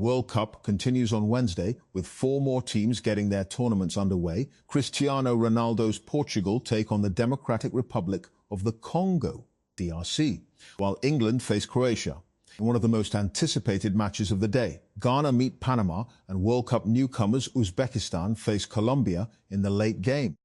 World Cup continues on Wednesday, with 4 more teams getting their tournaments underway. Cristiano Ronaldo's Portugal take on the Democratic Republic of the Congo, DRC, while England face Croatia. One of the most anticipated matches of the day. Ghana meet Panama, and World Cup newcomers Uzbekistan face Colombia in the late game.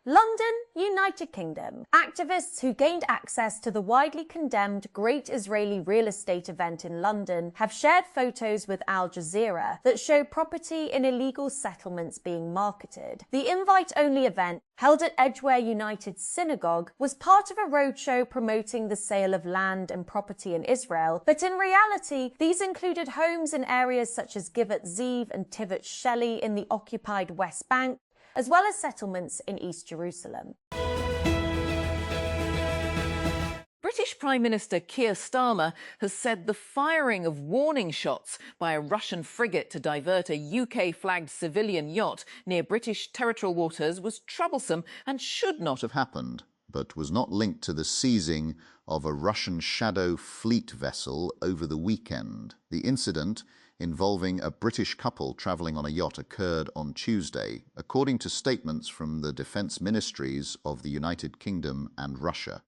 London, United Kingdom. Activists who gained access to the widely condemned Great Israeli Real Estate event in London have shared photos with Al Jazeera that show property in illegal settlements being marketed. The invite-only event, held at Edgware United Synagogue, was part of a roadshow promoting the sale of land and property in Israel, but in reality, these included homes in areas such as Givat Ziv and Tivot Shelley in the occupied West Bank, as well as settlements in East Jerusalem. British Prime Minister Keir Starmer has said the firing of warning shots by a Russian frigate to divert a UK-flagged civilian yacht near British territorial waters was troublesome and should not have happened, but was not linked to the seizing of a Russian shadow fleet vessel over the weekend. The incident, involving a British couple travelling on a yacht, occurred on Tuesday, according to statements from the defence ministries of the United Kingdom and Russia.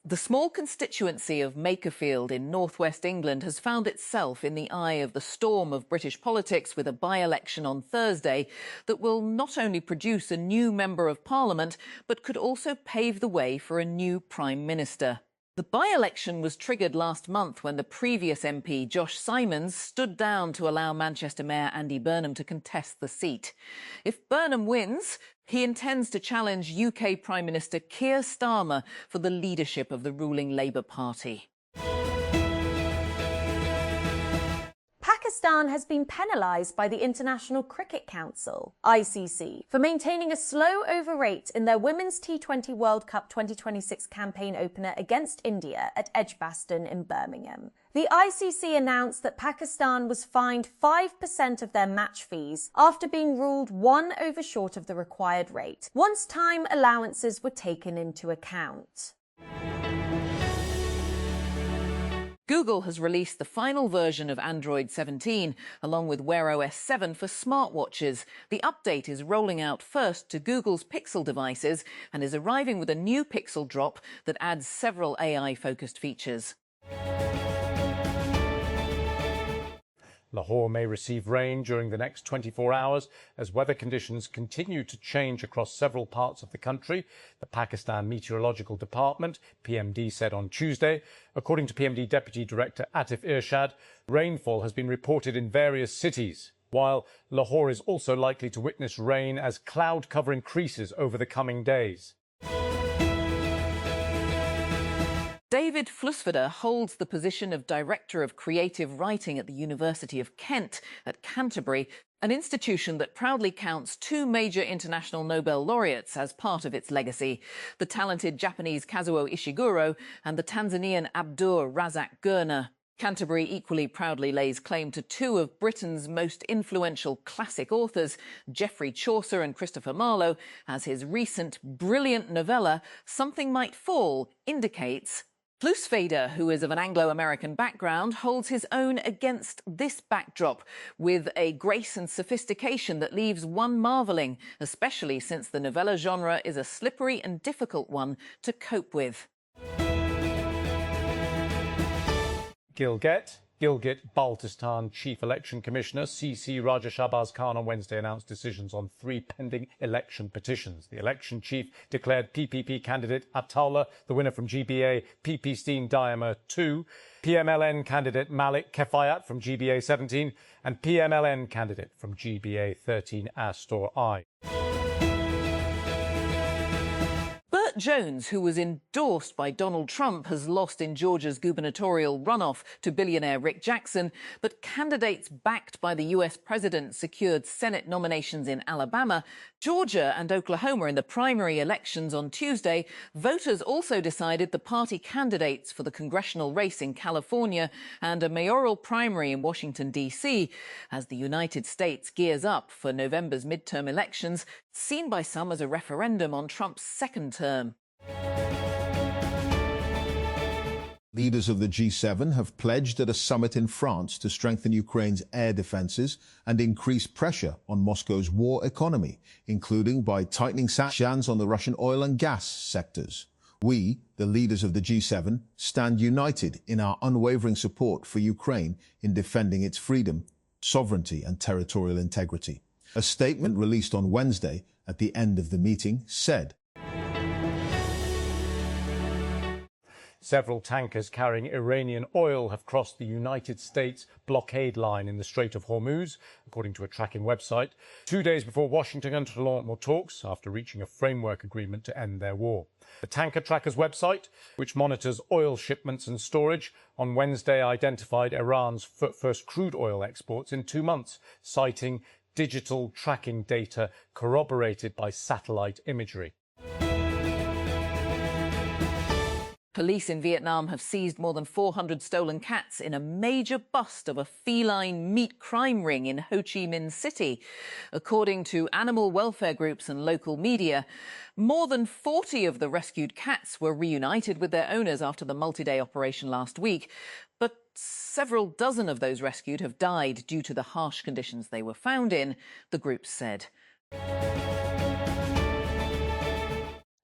The small constituency of Makerfield in northwest England has found itself in the eye of the storm of British politics with a by-election on Thursday that will not only produce a new Member of Parliament, but could also pave the way for a new Prime Minister. The by-election was triggered last month when the previous MP, Josh Simons, stood down to allow Manchester Mayor Andy Burnham to contest the seat. If Burnham wins, he intends to challenge UK Prime Minister Keir Starmer for the leadership of the ruling Labour Party. Pakistan has been penalised by the International Cricket Council, ICC, for maintaining a slow over rate in their Women's T20 World Cup 2026 campaign opener against India at Edgbaston in Birmingham. The ICC announced that Pakistan was fined 5% of their match fees after being ruled 1 over short of the required rate, once time allowances were taken into account. Google has released the final version of Android 17, along with Wear OS 7 for smartwatches. The update is rolling out first to Google's Pixel devices and is arriving with a new Pixel drop that adds several AI-focused features. Lahore may receive rain during the next 24 hours as weather conditions continue to change across several parts of the country, the Pakistan Meteorological Department, PMD, said on Tuesday. According to PMD Deputy Director Atif Irshad, rainfall has been reported in various cities, while Lahore is also likely to witness rain as cloud cover increases over the coming days. David Flusvader holds the position of Director of Creative Writing at the University of Kent at Canterbury, an institution that proudly counts 2 major international Nobel laureates as part of its legacy, the talented Japanese Kazuo Ishiguro and the Tanzanian Abdur Razak Gurna. Canterbury equally proudly lays claim to 2 of Britain's most influential classic authors, Geoffrey Chaucer and Christopher Marlowe, as his recent brilliant novella, Something Might Fall, indicates. Flusvader, who is of an Anglo-American background, holds his own against this backdrop, with a grace and sophistication that leaves one marvelling, especially since the novella genre is a slippery and difficult one to cope with. Gilgit-Baltistan Chief Election Commissioner C.C. Raja Shahbaz Khan on Wednesday announced decisions on 3 pending election petitions. The election chief declared PPP candidate Ataullah the winner from GBA PP Steen Diamer 2, PMLN candidate Malik Kefayat from GBA 17 and PMLN candidate from GBA 13 Astor I. Burt Jones, who was endorsed by Donald Trump, has lost in Georgia's gubernatorial runoff to billionaire Rick Jackson, but candidates backed by the US president secured Senate nominations in Alabama, Georgia and Oklahoma in the primary elections on Tuesday. Voters also decided the party candidates for the congressional race in California and a mayoral primary in Washington, D.C., as the United States gears up for November's midterm elections, seen by some as a referendum on Trump's second term. Leaders of the G7 have pledged at a summit in France to strengthen Ukraine's air defenses and increase pressure on Moscow's war economy, including by tightening sanctions on the Russian oil and gas sectors. We, the leaders of the G7, stand united in our unwavering support for Ukraine in defending its freedom, sovereignty and territorial integrity. A statement released on Wednesday at the end of the meeting said, Several tankers carrying Iranian oil have crossed the United States blockade line in the Strait of Hormuz, according to a tracking website, 2 days before Washington entered launch more talks after reaching a framework agreement to end their war. The Tanker Trackers website, which monitors oil shipments and storage, on Wednesday identified Iran's first crude oil exports in 2 months, citing digital tracking data corroborated by satellite imagery. Police in Vietnam have seized more than 400 stolen cats in a major bust of a feline meat crime ring in Ho Chi Minh City. According to animal welfare groups and local media, more than 40 of the rescued cats were reunited with their owners after the multi-day operation last week. But several dozen of those rescued have died due to the harsh conditions they were found in, the group said.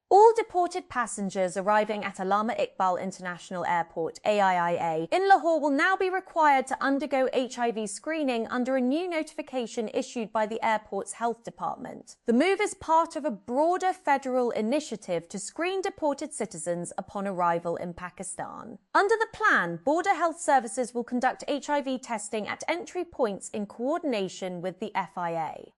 All deported passengers arriving at Allama Iqbal International Airport, AIIA, in Lahore will now be required to undergo HIV screening under a new notification issued by the airport's health department. The move is part of a broader federal initiative to screen deported citizens upon arrival in Pakistan. Under the plan, Border Health Services will conduct HIV testing at entry points in coordination with the FIA.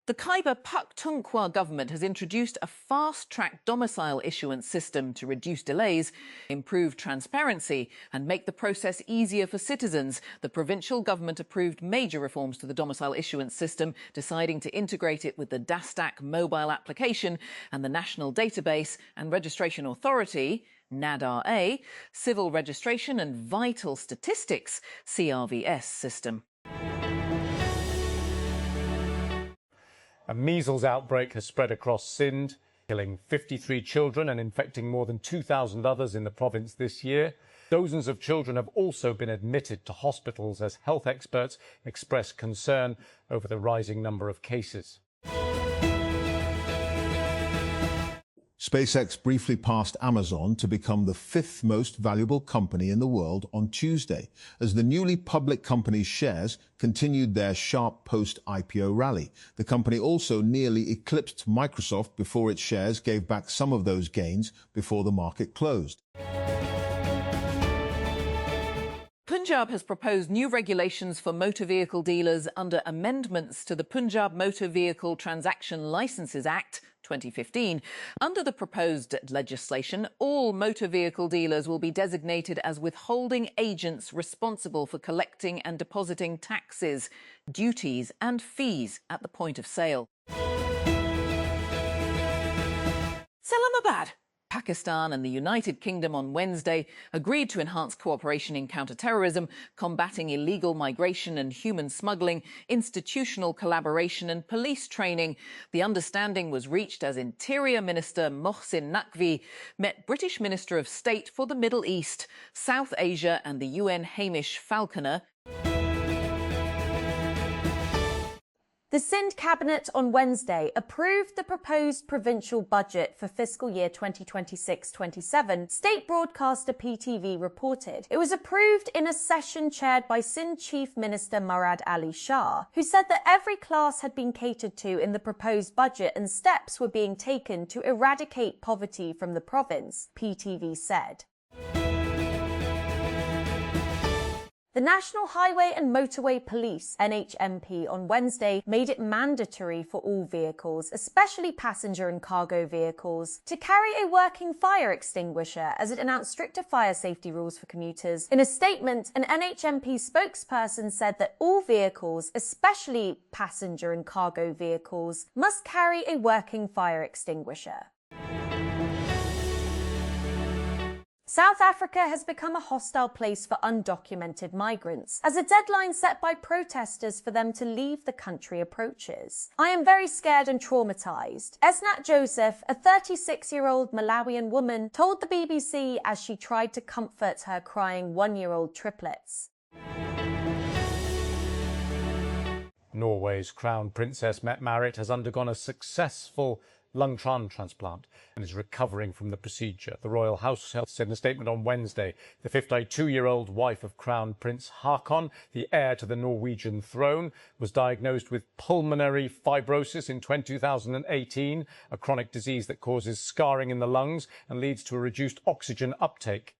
The Khyber Pakhtunkhwa government has introduced a fast-track domicile issuance system to reduce delays, improve transparency and make the process easier for citizens. The provincial government approved major reforms to the domicile issuance system, deciding to integrate it with the Dastak mobile application and the National Database and Registration Authority, NADRA, Civil Registration and Vital Statistics, CRVS system. A measles outbreak has spread across Sindh, killing 53 children and infecting more than 2,000 others in the province this year. Dozens of children have also been admitted to hospitals as health experts express concern over the rising number of cases. SpaceX briefly passed Amazon to become the 5th most valuable company in the world on Tuesday, as the newly public company's shares continued their sharp post-IPO rally. The company also nearly eclipsed Microsoft before its shares gave back some of those gains before the market closed. Punjab has proposed new regulations for motor vehicle dealers under amendments to the Punjab Motor Vehicle Transaction Licences Act 2015. Under the proposed legislation, all motor vehicle dealers will be designated as withholding agents responsible for collecting and depositing taxes, duties and fees at the point of sale. Islamabad. Pakistan and the United Kingdom on Wednesday agreed to enhance cooperation in counter-terrorism, combating illegal migration and human smuggling, institutional collaboration and police training. The understanding was reached as Interior Minister Mohsin Naqvi met British Minister of State for the Middle East, South Asia and the UN Hamish Falconer. The Sindh Cabinet on Wednesday approved the proposed provincial budget for fiscal year 2026-27, state broadcaster PTV reported. It was approved in a session chaired by Sindh Chief Minister Murad Ali Shah, who said that every class had been catered to in the proposed budget and steps were being taken to eradicate poverty from the province, PTV said. The National Highway and Motorway Police, NHMP, on Wednesday made it mandatory for all vehicles, especially passenger and cargo vehicles, to carry a working fire extinguisher as it announced stricter fire safety rules for commuters. In a statement, an NHMP spokesperson said that all vehicles, especially passenger and cargo vehicles, must carry a working fire extinguisher. South Africa has become a hostile place for undocumented migrants, as a deadline set by protesters for them to leave the country approaches. I am very scared and traumatized. Esnat Joseph, a 36-year-old Malawian woman, told the BBC as she tried to comfort her crying one-year-old triplets. Norway's Crown Princess Mette-Marit has undergone a successful lung transplant and is recovering from the procedure. The Royal House said in a statement on Wednesday the 52-year-old wife of Crown Prince Haakon, the heir to the Norwegian throne, was diagnosed with pulmonary fibrosis in 2018, a chronic disease that causes scarring in the lungs and leads to a reduced oxygen uptake.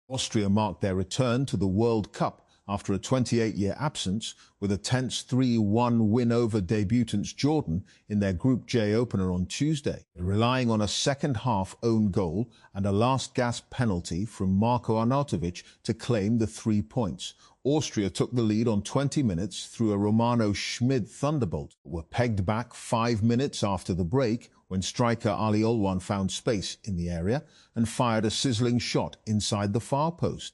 Austria marked their return to the World Cup after a 28-year absence, with a tense 3-1 win over debutants Jordan in their Group J opener on Tuesday, relying on a second-half own goal and a last-gasp penalty from Marko Arnautovic to claim the 3 points. Austria took the lead on 20 minutes through a Romano Schmid thunderbolt, but were pegged back 5 minutes after the break when striker Ali Olwan found space in the area and fired a sizzling shot inside the far post.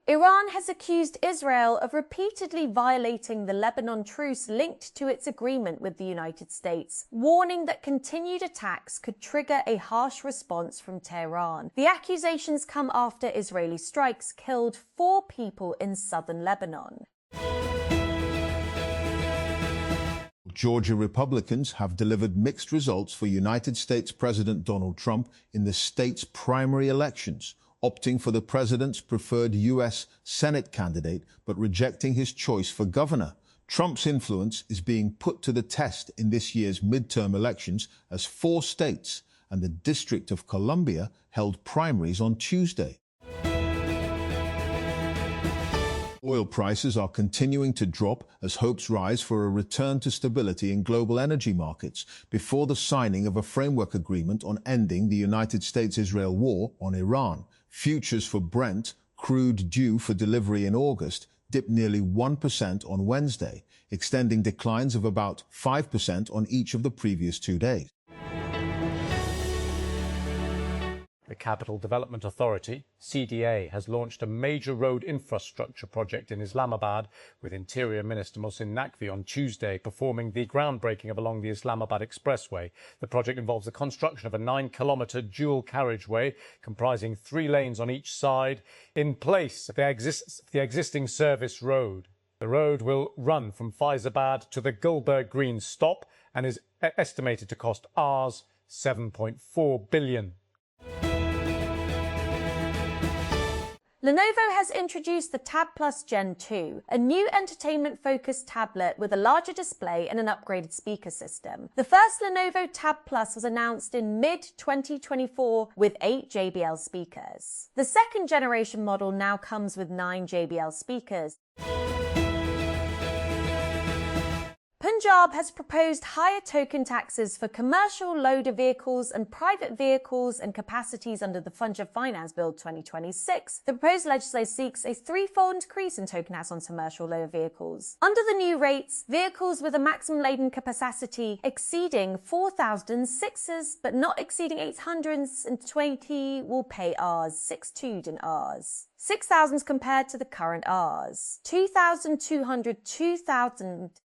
Iran has accused Israel of repeatedly violating the Lebanon truce linked to its agreement with the United States, warning that continued attacks could trigger a harsh response from Tehran. The accusations come after Israeli strikes killed 4 people in southern Lebanon. Georgia Republicans have delivered mixed results for United States President Donald Trump in the state's primary elections, opting for the president's preferred U.S. Senate candidate, but rejecting his choice for governor. Trump's influence is being put to the test in this year's midterm elections as 4 states and the District of Columbia held primaries on Tuesday. Oil prices are continuing to drop as hopes rise for a return to stability in global energy markets before the signing of a framework agreement on ending the United States-Israel war on Iran. Futures for Brent, crude due for delivery in August, dipped nearly 1% on Wednesday, extending declines of about 5% on each of the previous 2 days. The Capital Development Authority, CDA, has launched a major road infrastructure project in Islamabad, with Interior Minister Mohsin Naqvi on Tuesday performing the groundbreaking of along the Islamabad Expressway. The project involves the construction of a 9-kilometre dual carriageway comprising 3 lanes on each side in place of the existing service road. The road will run from Faizabad to the Gulberg Green stop and is estimated to cost Rs 7.4 billion. Lenovo has introduced the Tab Plus Gen 2, a new entertainment-focused tablet with a larger display and an upgraded speaker system. The first Lenovo Tab Plus was announced in mid-2024 with 8 JBL speakers. The second generation model now comes with 9 JBL speakers. Punjab has proposed higher token taxes for commercial loader vehicles and private vehicles and capacities under the Punjab Finance Bill 2026. The proposed legislation seeks a 3-fold increase in token tax on commercial loader vehicles. Under the new rates, vehicles with a maximum laden capacity exceeding 4,006s but not exceeding 820 will pay Rs 6,200 and Rs 6,000 compared to the current Rs 2,200, 2,000